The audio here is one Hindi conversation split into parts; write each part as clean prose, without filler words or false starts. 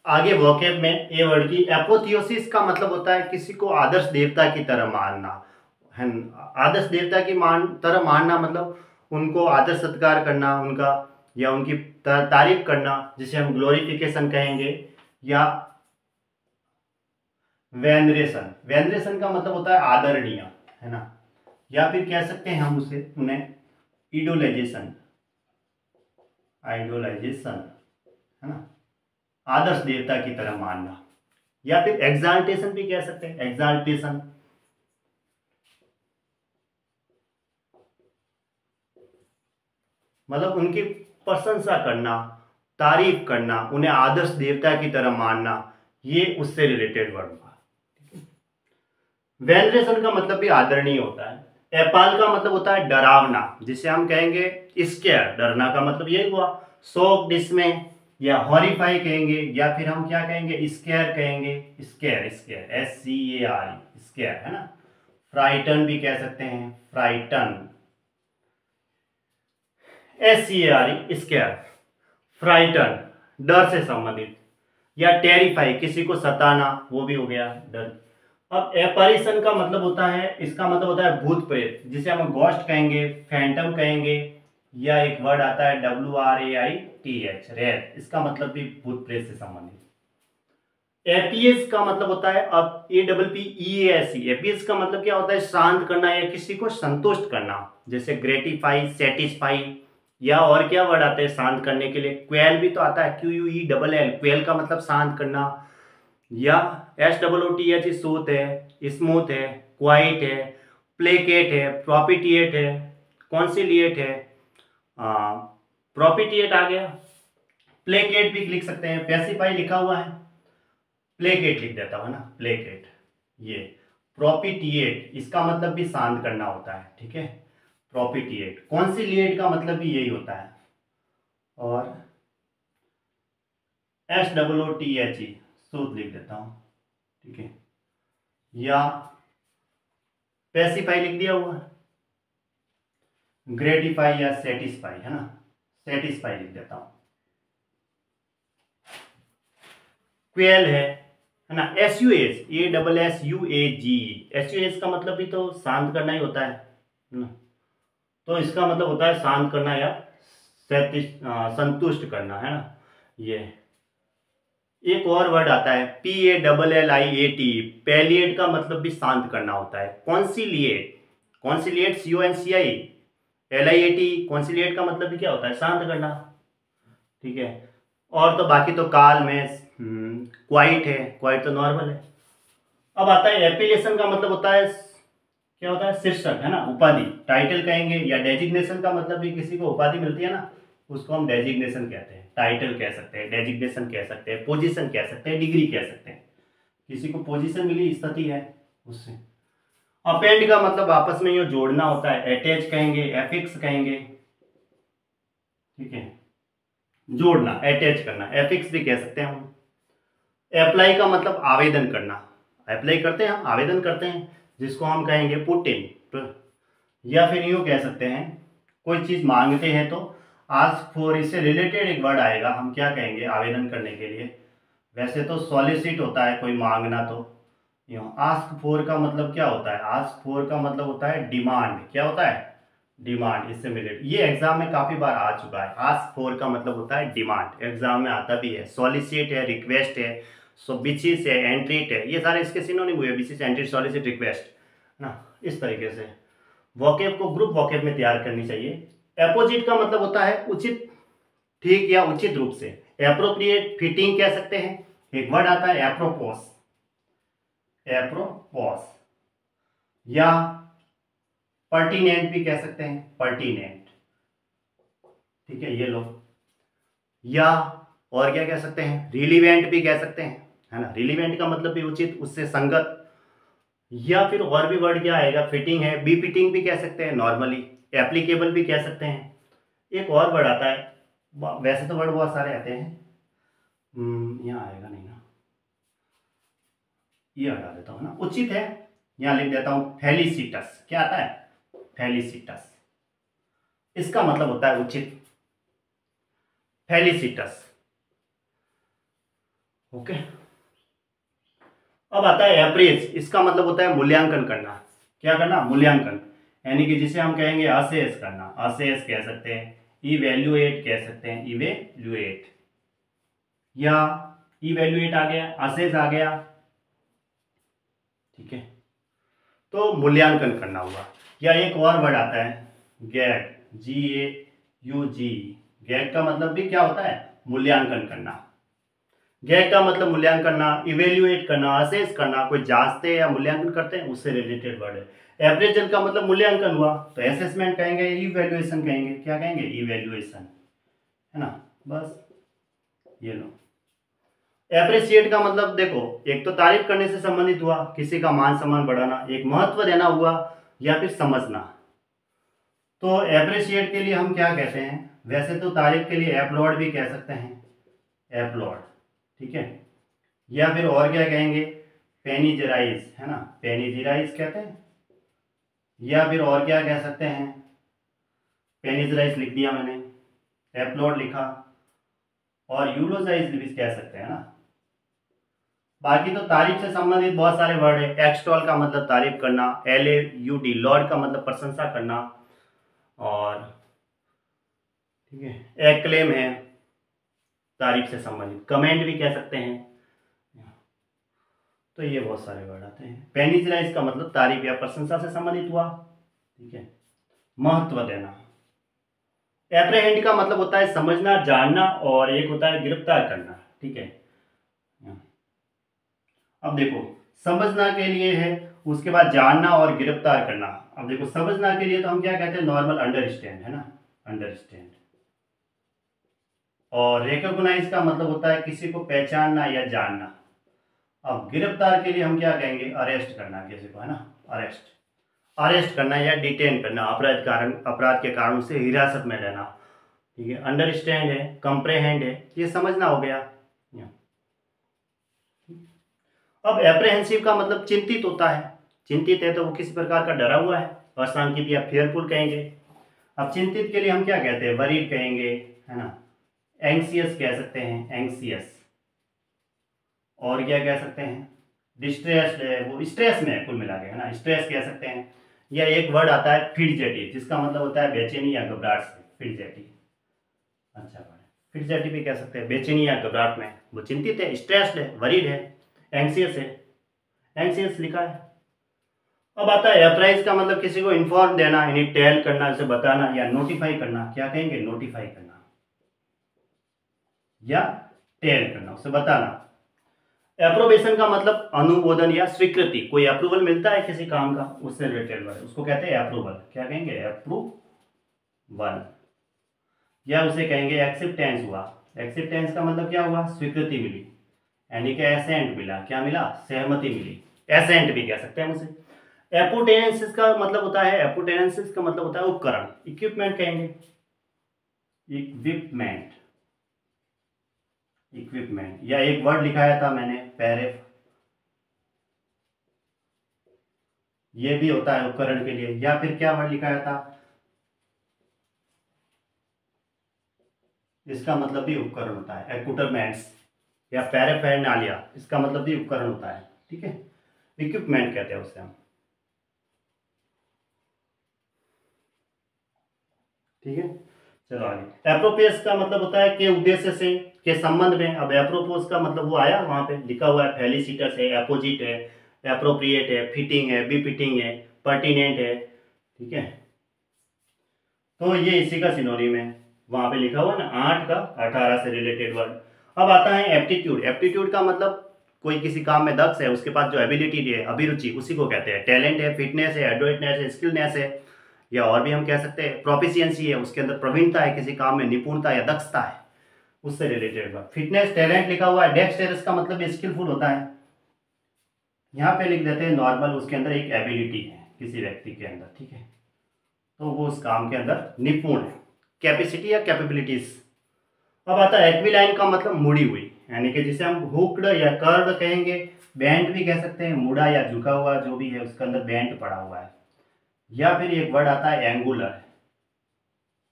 आगे वोकेब में ए वर्ड की एपोथियोसिस का मतलब होता है किसी को आदर्श देवता की तरह मानना है। आदर्श देवता की तरह मानना मतलब उनको आदर सत्कार करना उनका, या उनकी तारीफ करना, जिसे हम ग्लोरिफिकेशन कहेंगे, या वेनरेशन। वेनरेशन का मतलब होता है आदरणीय, है ना। या फिर कह सकते हैं हम उन्हें इडोलाइजेशन, आइडोलाइजेशन, है ना, आदर्श देवता की तरह मानना। या फिर एग्जाल्टेशन भी कह सकते हैं, एग्जाल्टेशन, मतलब उनकी प्रशंसा करना, तारीफ करना, उन्हें आदर्श देवता की तरह मानना, ये उससे रिलेटेड वर्ड हुआ। वेनरेशन का मतलब भी आदरणीय होता है। एपाल का मतलब होता है डरावना, जिसे हम कहेंगे स्केयर, डरना का मतलब यही हुआ। शॉक, डिसमें, या हॉरिफाई कहेंगे, या फिर हम क्या कहेंगे, स्केयर कहेंगे, स्केयर, स्केयर, SCAR, स्केयर, है ना। फ्राइटन भी कह सकते हैं, फ्राइटन, SCAR, स्केयर, फ्राइटन, डर से संबंधित, या टेरिफाई, किसी को सताना, वो भी हो गया डर। अब एपarition का मतलब होता है, इसका मतलब होता है भूत प्रेत, जिसे हम घोस्ट कहेंगे, फैंटम कहेंगे, या एक वर्ड आता है WRAITH, रेयर, इसका मतलब भी भूत प्रेत से संबंधित। एपीएस का मतलब होता है, अब APPEASE, एपीएस का मतलब क्या होता है, शांत करना या किसी को संतुष्ट करना, जैसे ग्रेटिफाई, सेटिस्फाई, या और क्या वर्ड आते हैं शांत करने के लिए, क्वेल भी तो आता है, QUELL, क्वेल का मतलब शांत करना, या SOOTH, सूत है, स्मूथ है, क्वाइट है, प्लेकेट है, प्रोपिटिएट है, कॉन्सिलिएट है, प्रोपिटिएट आ गया, प्लेकेट भी लिख सकते हैं, पेसिफाई लिखा हुआ है, प्लेकेट लिख देता हूं ना, प्लेकेट। ये प्रोपिटिएट, इसका मतलब भी शांत करना होता है, ठीक है, प्रोपिटिएट। कॉन्सिलिएट का मतलब भी यही होता है। और SOOTHE, सूत लिख देता हूं, ठीक है, या पेसिफाई लिख दिया हुआ, ग्रेटिफाई या सेटिस्फाई, है ना, सेटिस्फाई लिख देता हूं। क्वेल है ना, SUAGE, SUAG का मतलब भी तो शांत करना ही होता है ना? तो इसका मतलब होता है शांत करना या संतुष्ट करना, है ना। ये एक और वर्ड आता है PALLIAT, पैलिएट का मतलब भी शांत करना होता है। कॉन्सिलिएट, कॉन्सिलिएट CONCILIAT, कॉन्सिलिएट का मतलब भी क्या होता है, शांत करना, ठीक है। और तो बाकी तो काल में क्वाइट है, क्वाइट तो नॉर्मल है। अब आता है एपिलेशन का मतलब होता है, क्या होता है, शीर्षक, है ना, उपाधि, टाइटल कहेंगे, या डेजिग्नेशन का मतलब भी किसी को उपाधि मिलती है ना, उसको हम डेजिग्नेशन कहते हैं। टाइटल कह सकते हैं, डेजिग्नेशन कह सकते हैं, पोजीशन कह सकते हैं, डिग्री कह सकते हैं, किसी को पोजीशन मिली, स्थिति है उससे। अपेंड का मतलब आपस में ये जोड़ना होता है, अटैच कहेंगे, एफिक्स कहेंगे, ठीक है, जोड़ना, अटैच करना, एफिक्स भी कह सकते हैं हम। अप्लाई का मतलब आवेदन करना, अप्लाई करते हैं हम, आवेदन करते हैं, जिसको हम कहेंगे पुट इन। या फिर यूँ कह सकते हैं, कोई चीज़ मांगते हैं तो आस्क फॉर, इससे रिलेटेड एक वर्ड आएगा, हम क्या कहेंगे आवेदन करने के लिए। वैसे तो सॉलिसिट होता है कोई मांगना, तो यूँ आस्क फॉर का मतलब क्या होता है, आस्क फॉर का मतलब होता है डिमांड, क्या होता है, डिमांड, इससे रिलेटेड। ये एग्जाम में काफ़ी बार आ चुका है, आस्क फॉर का मतलब होता है डिमांड, एग्जाम में आता भी है। सॉलिसिट है, रिक्वेस्ट है, सो बिचिस है, एंट्रीट है, ये सारे इसके सिनोनिम हुए, बिचिस, एंट्रीट, सॉलिसिट, रिक्वेस्ट, है ना। इस तरीके से वोकेब को ग्रुप वोकेब में तैयार करनी चाहिए। एपोजिट का मतलब होता है उचित, ठीक या उचित रूप से। एप्रोप्रिएट, फिटिंग कह सकते हैं। एक वर्ड आता है एप्रोपोस, एप्रोपोस, या पर्टिनेंट भी कह सकते हैं, पर्टिनेंट, ठीक है, ये लो। या और क्या कह सकते हैं, रिलीवेंट भी कह सकते हैं, है ना, रिलीवेंट का मतलब भी उचित, उससे संगत। या फिर और भी वर्ड क्या आएगा, फिटिंग है, बी फिटिंग भी कह सकते हैं नॉर्मली, एप्लीकेबल भी कह सकते हैं। एक और वर्ड आता है, वैसे तो वर्ड बहुत सारे आते हैं, यहाँ आएगा नहीं ना, ये हटा देता हूँ ना, उचित है, यहाँ लिख देता हूँ फेलिसिटस, क्या आता है, फेलिसिटस, इसका मतलब होता है उचित, फेलिसिटस। ओके। अब आता है एवरेज, इसका मतलब होता है मूल्यांकन करना। क्या करना? मूल्यांकन, यानी कि जिसे हम कहेंगे असेस करना, असेस कह सकते हैं, इवैल्यूएट कह सकते हैं, इवैल्यूएट या इवैल्यूएट आ गया, असेस आ गया, ठीक है। तो मूल्यांकन करना हुआ। या एक और वर्ड आता है गेट, GAUG, गेट का मतलब भी क्या होता है? मूल्यांकन करना। गेट का मतलब मूल्यांकन करना, इवेल्युएट करना, असेस करना, कोई जांचते या मूल्यांकन करते हैं, उससे रिलेटेड वर्ड है। एप्रेजल का मतलब मूल्यांकन हुआ, तो असेसमेंट कहेंगे, इवैल्यूएशन कहेंगे। क्या कहेंगे? इवैल्यूएशन, है ना। बस ये लो। एप्रिशिएट का मतलब देखो, एक तो तारीफ करने से संबंधित हुआ, किसी का मान सम्मान बढ़ाना, एक महत्व देना हुआ, या फिर समझना। तो एप्रिशिएट के लिए हम क्या कहते हैं? वैसे तो तारीफ के लिए एप्लॉड भी कह सकते हैं, एप्लॉड, ठीक है। या फिर और क्या कहेंगे? पेनिजराइज, है ना, पेनिजराइज कहते हैं। या फिर और क्या कह सकते हैं? पेनिजराइज लिख दिया मैंने, एप्लॉड लिखा, और यूलोजाइज भी कह सकते हैं ना। बाकी तो तारीफ से संबंधित बहुत सारे वर्ड है। एक्सटॉल का मतलब तारीफ करना, LAUD, लॉर्ड का मतलब प्रशंसा करना, और ठीक है, एक्लेम है तारीफ से संबंधित, कमेंट भी कह सकते हैं। तो ये बहुत सारे वर्ड आते हैं। पेनिजराइज का मतलब तारीफ या प्रशंसा से संबंधित हुआ, ठीक है। महत्व देना। एप्रहेंड का मतलब होता है समझना, जानना, और एक होता है गिरफ्तार करना, ठीक है। अब देखो, समझना के लिए है, उसके बाद जानना और गिरफ्तार करना। अब देखो, समझना के लिए तो हम क्या कहते हैं? नॉर्मल अंडरस्टैंड, है ना, अंडरस्टैंड। और रिकॉग्नाइज का मतलब होता है किसी को पहचानना या जानना। अब गिरफ्तार के लिए हम क्या कहेंगे? अरेस्ट करना किसी को, है ना, अरेस्ट, अरेस्ट करना या डिटेन करना, अपराध के कारण से हिरासत में रहना, ठीक है। अंडरस्टैंड है, कंप्रेहेंड है, ये समझना हो गया। अब एप्रहेंसिव का मतलब चिंतित होता है, चिंतित है तो वो किसी प्रकार का डरा हुआ है, अशंकित या फेयरफुल कहेंगे। अब चिंतित के लिए हम क्या कहते हैं? वरीड कहेंगे, है ना, एंग्सियस कह सकते हैं, एंग्सियस। और क्या कह सकते हैं? डिस्ट्रेस्ड है, वो स्ट्रेस में है कुल मिला के, है ना, स्ट्रेस कह सकते हैं। या एक वर्ड आता है फिडजेटी, जिसका मतलब होता है बेचैनी या घबराहट से, फिडजेटी। अच्छा वर्ड, फिडजेटी भी कह सकते हैं, बेचैनी या घबराहट में, वो चिंतित है, स्ट्रेस्ड है, वरीड है, एंग्सियस है, एंग्सियस लिखा है। अब आता है अप्राइज का मतलब किसी को इन्फॉर्म देना, यानी टेल करना, उसे बताना या नोटिफाई करना। क्या कहेंगे? नोटिफाई करना या टेल करना, उसे बताना। एप्रोबेशन का मतलब अनुमोदन या स्वीकृति, कोई अप्रूवल मिलता है किसी काम का, उससे रिलेटेड वर्ड, उसको कहते हैं अप्रूवल। क्या कहेंगे? अप्रूवल। या उसे कहेंगे एक्सेप्टेंस हुआ। एक्सेप्टेंस का मतलब क्या हुआ? स्वीकृति मिली, यानी कि एसेंट मिला। क्या मिला? सहमति मिली, एसेंट भी कह सकते हैं उसे। एपोटेनेंसिस का मतलब होता है, एपोटेनेंसिस का मतलब होता है उपकरण, इक्विपमेंट कहेंगे, इक्विपमेंट, इक्विपमेंट। या एक वर्ड लिखाया था मैंने, पैरेफ, ये भी होता है उपकरण के लिए। या फिर क्या वर्ड लिखाया था? इसका मतलब भी उपकरण होता है, एक्यूटरमेंट्स या पैराफेरनालिया, इसका मतलब भी उपकरण होता है, ठीक है। इक्विपमेंट कहते हैं उसे हम, ठीक है। चलो आगे। एप्रोप्रिएस का मतलब होता है के उद्देश्य से, के संबंध में। अब एप्रोपोज का मतलब वो आया, वहां पे लिखा हुआ है, फेलिसिटस है, एपोजिट है, एप्रोप्रिएट है, फिटिंग है, बिफिटिंग है, पर्टिनेंट है, ठीक है। तो ये इसी का सिनोनिम है, वहां पे लिखा हुआ ना, 8 का 18 से रिलेटेड वर्ड। अब आता है एप्टीट्यूड। एप्टीट्यूड का मतलब कोई किसी काम में दक्ष है, उसके पास जो एबिलिटी है, अभिरुचि, उसी को कहते हैं। टैलेंट है, फिटनेस है, एडरोइटनेस है, स्किलनेस है, या और भी हम कह सकते हैं प्रोफिशिएंसी है, उसके अंदर प्रवीणता है, किसी काम में निपुणता या दक्षता है, उससे रिलेटेड वर्ड। फिटनेस, टैलेंट लिखा हुआ है। डेक्सटेरस का मतलब स्किलफुल होता है, यहाँ पे लिख देते हैं नॉर्मल, उसके अंदर एक एबिलिटी है किसी व्यक्ति के अंदर, ठीक है, तो वो उस काम के अंदर निपुण है, कैपेसिटी या कैपेबिलिटीज। अब आता है एक्विलाइन का मतलब मुड़ी हुई, यानी कि जिसे हम हुक्ड या कर्व कहेंगे, बेंट भी कह सकते हैं, मुड़ा या झुका हुआ जो भी है, उसके अंदर बेंट पड़ा हुआ है। या फिर एक वर्ड आता है एंगुलर,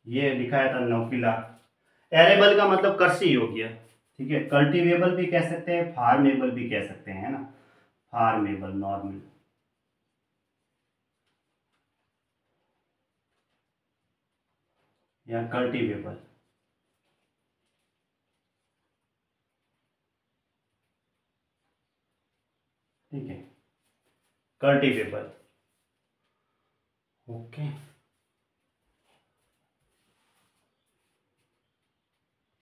ये लिखा है था नोकिला। एरेबल का मतलब कृषि योग्य, ठीक है, कल्टीवेबल भी कह सकते हैं, फार्मेबल भी कह सकते हैं, है ना। फार्मेबल नॉर्मल, या कल्टीवेबल। ठीक है, कल्टीवेबल। ओके।